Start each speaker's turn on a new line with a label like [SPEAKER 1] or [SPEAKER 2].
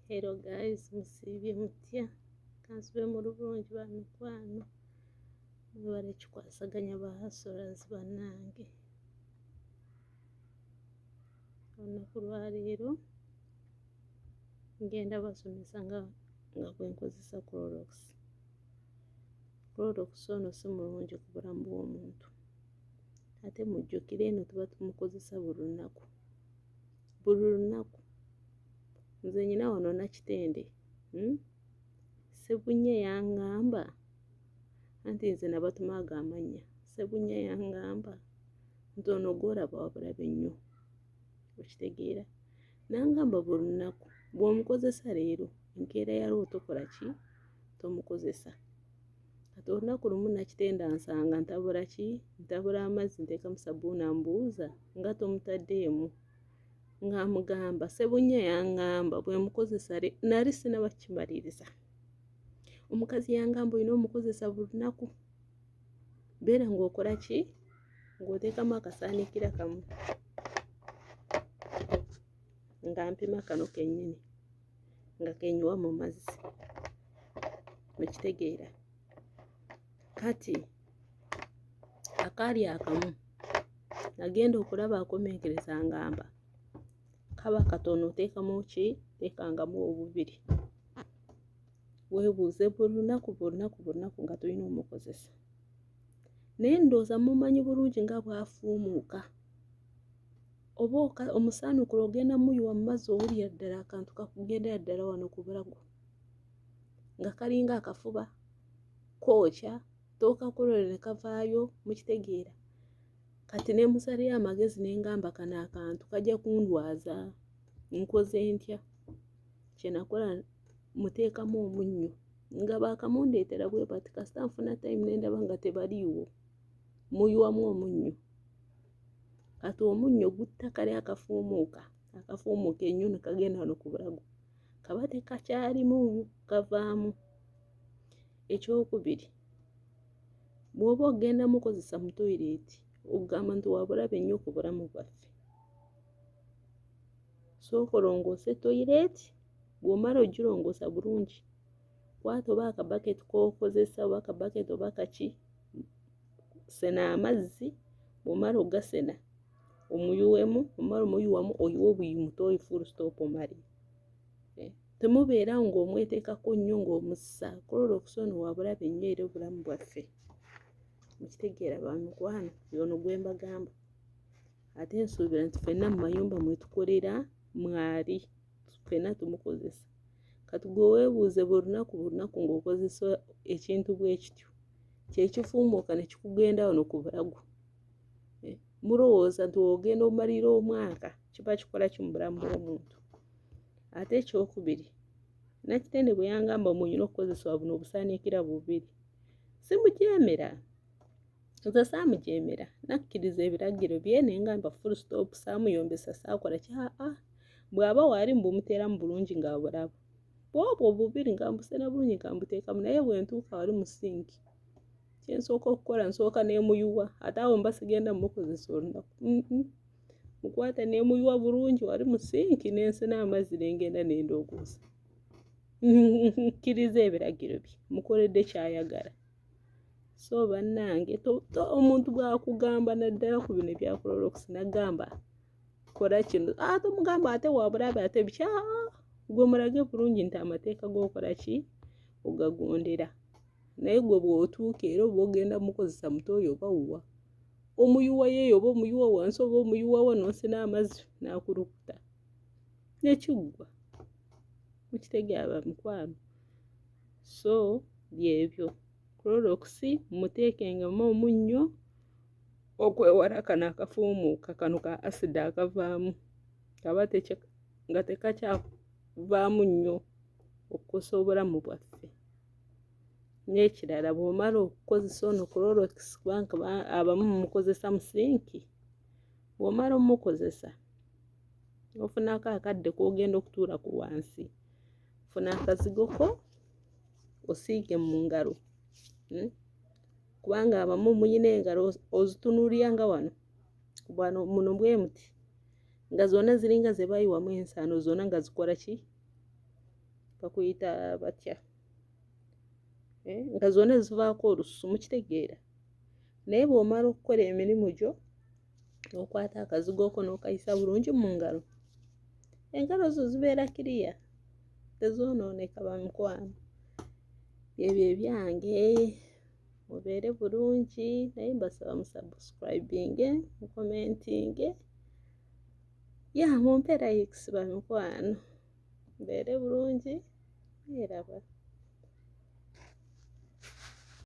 [SPEAKER 1] Hello guys, musibye mutya kansube mu lubungi ba mikwano mwebale kikwasaganya ba hustlers bannange. Olunaku lwaleero ngenda basomesa nga bwenkozesa Clorox. Clorox ono si mulungi ku bulamu bw'omuntu, ate mujjukire eno tuba tumukozesa buli lunaku. Nze nyina wano nakitende Sebunye yangamba anti nze nabatumaga Manya. Sebunye yangamba nti ono gw'olaba wabulabe nnyo, okitegeera, nangamba buli lunaku bw'omukozesa leero enkeera yalwo tokola ki, tomukozesa. Kati olunaku lumu nakitenda nsanga ntabula amazzi nteekamu sabbuuni, ambuuza nga tomutaddeemu, ng'amugamba Sebunye yangamba bwe mukozesa nali sinaba kimaliriza. Omukazi yangamba olina omukozesa buli lunaku, beera ng'okola ki, ng'oteekamu akasaanikira kamu, nga mpima kano kennyini nga kenywa mu mazzi, mukitegeera. Kati akaali akamu nagenda okulaba akomenkereza ngamba kaba katono, oteekamu ki, teekangamu obubiri, weebuuze buli lunaku nga tulina omukozesa. Naye ndowooza mumanyi bulungi nga bwafuumuuka. Oba omusaanukula ogenda muyiwa mu mazzi owulira ddala akantu kakugendera ddala wano ku bulago, nga kalinga akafuba kookya, tookakolole ne kavaayo, mukitegeera. Kati ne musalira amagezi ne ngamba kano akantu kajja kundwaza, nkoze ntya? Kye nakola muteekamu omunnyo, nga baakamundeetera bwe bati kasita nfuna time ne ndaba nga tebaliiwo, muyiwamu omunnyo. Kati omunnyo gutta kali akafuumuuka ennyo ne kagenda wano ku bulago, kaba tekakyalimu, kavaamu. Ekyokubiri, bw'oba ogenda mukozesa mu toyireeti okugamba nti wabulabe nnyo ku bulamu bwaffe, sooka olongoose toyireeti. Bw'omala ogirongoosa bulungi, kwata oba akabaketi k'okozesa oba akabaketi oba kaki, sena amazzi. Bw'omala ogasena omuyiwemu, omala omuyiwamu oyiwe obuyimutooyi full stop omale. Temubeerawo ng'omweteekako nnyo ng'omussa. Clorox ono wabulabe nnyo eri obulamu bwaffe, mukitegeera ba mikwano, y'ono gwe mbagamba. Ate nsuubira nti ffenna mu mayumba mwe tukolera mwali, ffenna tumukozesa. Kati gwe weebuuze buli lunaku ng'okozesa ekintu bwe kityo, kye kifuumuuka ne kikugenda wano ku bulago. Mulowooza nti ogenda omalira omwaka, kiba kikola ki mu bulamu bw'omuntu? Ate ekyokubiri, nakitende bwe yangamba mulina okukozesa buno obusaaniikira bubiri, simujeemera. Nze saamujeemera, nakkiriza ebiragiro bye ne ngamba full stop, saamuyombesa, saakola ki. Bw'aba waali mbumuteeramu bulungi nga bulaba, bw'obwo bubiri nga mbusena bulungi nga mbuteekamu. Naye bwe ntuuka wali mu sinki, kye nsooka okukola nsooka neemuyiwa. Ate awo mba sigenda mukozesa olunaku, mukwata neemuyiwa bulungi wali mu sinki, n'ensena amazzi n'engenda n'endogoosa. Nkkiriza ebiragiro bye, mukoledde ky'ayagala. So bannange, omuntu bw'akugamba naddala ku bino ebya Clorox nagamba kola kino, tomugamba ate wabulabe ate bikya. Gwe mulage bulungi nti amateeka g'okola ki, ogagondera. Naye gwe bw'otuuka era oba ogenda mukozesa mutooyi oba wuwa, omuyiwa yeeyo oba omuyiwa wansi oba omuyiwa wa, n'onsena amazzi n'akulukuta nekiggwa, mukitegeera ba mikwano. So byebyo, Clorox muteekengemu omunnyo okwewala kano akafuumuuka kano ka acid akavaamu, kaba nga tekakyavaamu nnyo okukosa obulamu bwaffe. N'ekirala, bw'omala okukozesa ono Clorox, kubanga abamu mumukozesa mu sinki, bw'omala omukozesa ofunako akadde k'ogenda okutuula ku wansi, funa akazigo ko osiige mu ngalo, kubanga abamu muyina engalo ozitunuulira nga wano muno bwe muti, nga zonna ziringa ze bayiwamu ensaano, zonna nga zikola ki, kakuyita batya nga zonna zivaako olusu mukitegeera naye bw'omala okukola emirimu gyo okwata akazigo ko n'okayisa bulungi mu ngalo engalo zo zibeera kiriya tezoonooneka bamukwano ebyo ebyange mubeere bulungi naye mbasaba musubscribinge mukomentinge mumpe likes bamukwano mubeere bulungi eraba